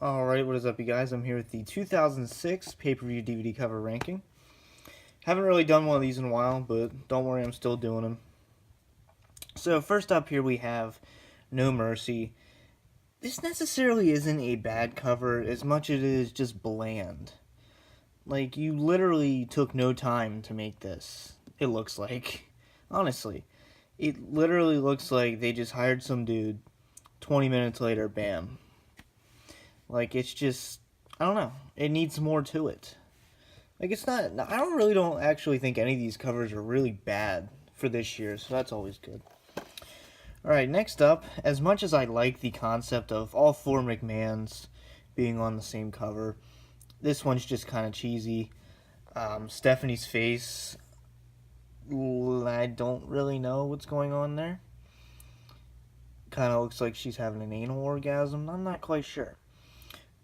Alright, what is up, you guys? I'm here with the 2006 Pay-Per-View DVD Cover Ranking. Haven't really done one of these in a while, but don't worry, I'm still doing them. So, first up here we have No Mercy. This necessarily isn't a bad cover as much as it is just bland. Like, you literally took no time to make this, it looks like. Honestly. It literally looks like they just hired some dude, 20 minutes later, bam. Like, it's just, I don't know. It needs more to it. Like, it's not, I don't actually think any of these covers are really bad for this year, so that's always good. Alright, next up, as much as I like the concept of all four McMahons being on the same cover, this one's just kind of cheesy. Stephanie's face, I don't really know what's going on there. Kind of looks like she's having an anal orgasm. I'm not quite sure.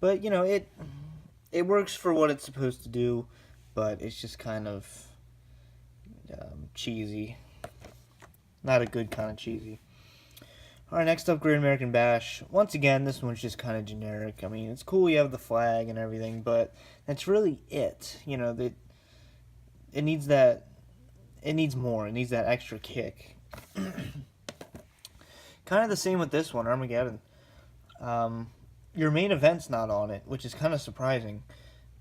But, you know, it works for what it's supposed to do, but it's just kind of cheesy. Not a good kind of cheesy. Alright, next up, Great American Bash. Once again, this one's just kind of generic. I mean, it's cool you have the flag and everything, but that's really it. You know, it needs that, it needs more. It needs that extra kick. Kind of the same with this one, Armageddon. Your main event's not on it, which is kind of surprising,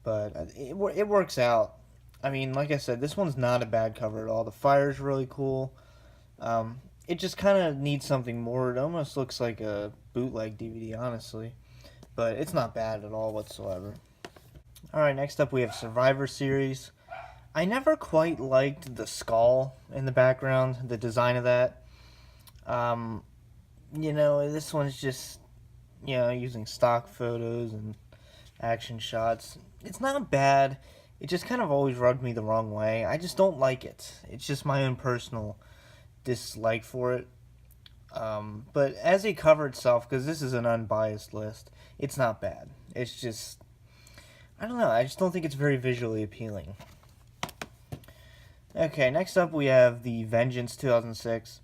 but it works out. I mean, like I said, this one's not a bad cover at all. The fire's really cool. It just kind of needs something more. It almost looks like a bootleg DVD, honestly, but it's not bad at all whatsoever. Alright, next up we have Survivor Series. I never quite liked the skull in the background, the design of that. You know, this one's just, you know, using stock photos and action shots. It's not bad. It just kind of always rubbed me the wrong way. I just don't like it. It's just my own personal dislike for it. But as a cover itself, because this is an unbiased list, it's not bad. It's just, I don't know. I just don't think it's very visually appealing. Okay, next up we have the Vengeance 2006.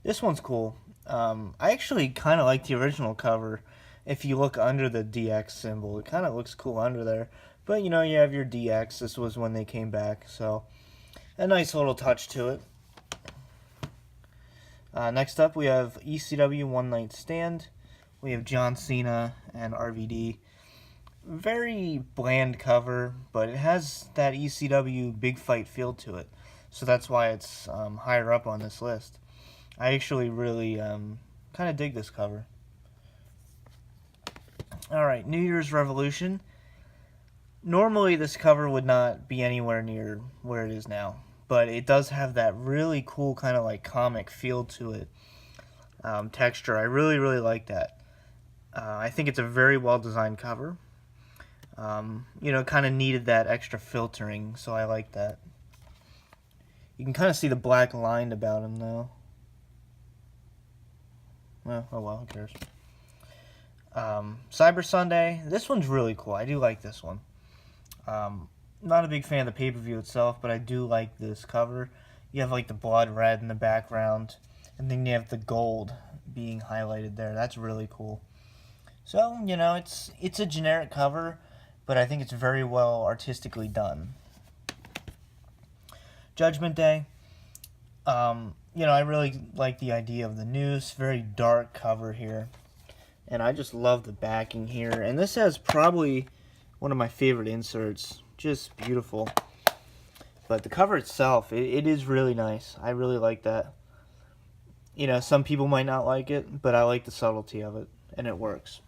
This one's cool. I actually kind of like the original cover. If you look under the DX symbol, it kind of looks cool under there. But, you know, you have your DX. This was when they came back, so a nice little touch to it. Next up, we have ECW One Night Stand. We have John Cena and RVD. Very bland cover, but it has that ECW big fight feel to it. So that's why it's higher up on this list. I actually really kind of dig this cover. Alright, New Year's Revolution. Normally this cover would not be anywhere near where it is now, but it does have that really cool kind of like comic feel to it. Texture, I really like that. I think it's a very well designed cover. You know, kind of needed that extra filtering, so I like that. You can kind of see the black line about him though. Oh well, who cares? Cyber Sunday. This one's really cool. I do like this one. Not a big fan of the pay-per-view itself, but I do like this cover. You have like the blood red in the background, and then you have the gold being highlighted there. That's really cool. So, you know, it's a generic cover, but I think it's very well artistically done. Judgment Day. You know, I really like the idea of the noose. Very dark cover here. And I just love the backing here. And this has probably one of my favorite inserts. Just beautiful. But the cover itself, it is really nice. I really like that. You know, some people might not like it, but I like the subtlety of it. And it works.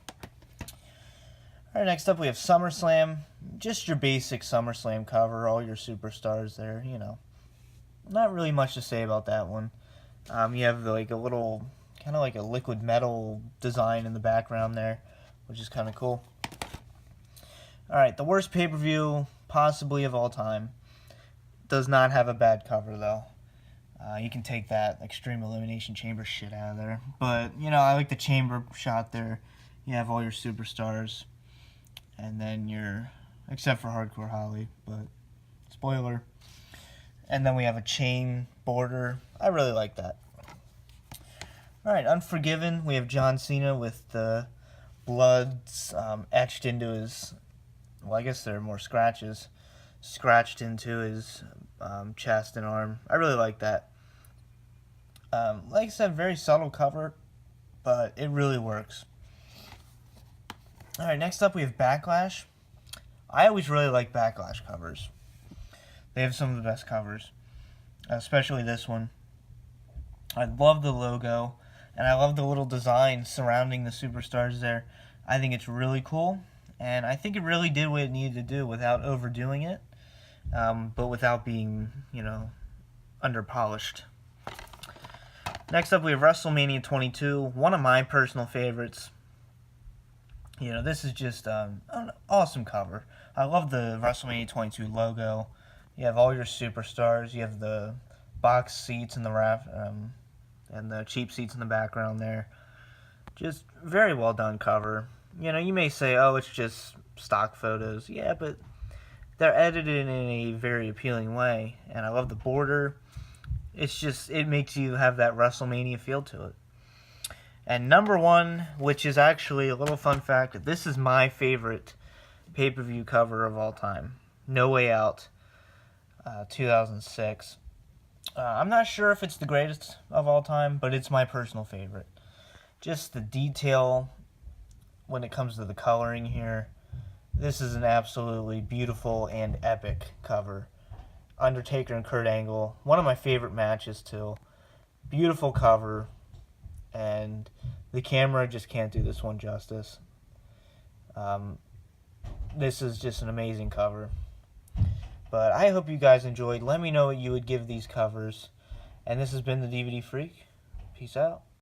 Alright, next up we have SummerSlam. Just your basic SummerSlam cover. All your superstars there, you know. Not really much to say about that one. You have like a little, kind of like a liquid metal design in the background there, which is kind of cool. Alright, the worst pay-per-view possibly of all time. Does not have a bad cover though. You can take that Extreme Elimination Chamber shit out of there. But, you know, I like the chamber shot there. You have all your superstars. And then your, except for Hardcore Holly, but spoiler. And then we have a chain border. I really like that. Alright, Unforgiven. We have John Cena with the blood's etched into his, well, I guess there are more scratches, scratched into his chest and arm. I really like that. Like I said, very subtle cover, but it really works. Alright, next up we have Backlash. I always really like Backlash covers. They have some of the best covers, especially this one. I love the logo, and I love the little design surrounding the superstars there. I think it's really cool, and I think it really did what it needed to do without overdoing it, but without being, underpolished. Next up, we have WrestleMania 22, one of my personal favorites. This is just an awesome cover. I love the WrestleMania 22 logo. You have all your superstars. You have the box seats and and the cheap seats in the background there. Just very well done cover. You may say, oh, it's just stock photos. Yeah, but they're edited in a very appealing way. And I love the border. It makes you have that WrestleMania feel to it. And number one, which is actually a little fun fact, this is my favorite pay-per-view cover of all time. No Way Out, 2006. I'm not sure if it's the greatest of all time, but it's my personal favorite. Just the detail when it comes to the coloring here. This is an absolutely beautiful and epic cover. Undertaker and Kurt Angle, one of my favorite matches too. Beautiful cover, and the camera just can't do this one justice. This is just an amazing cover. But I hope you guys enjoyed. Let me know what you would give these covers. And this has been the DVD Freak. Peace out.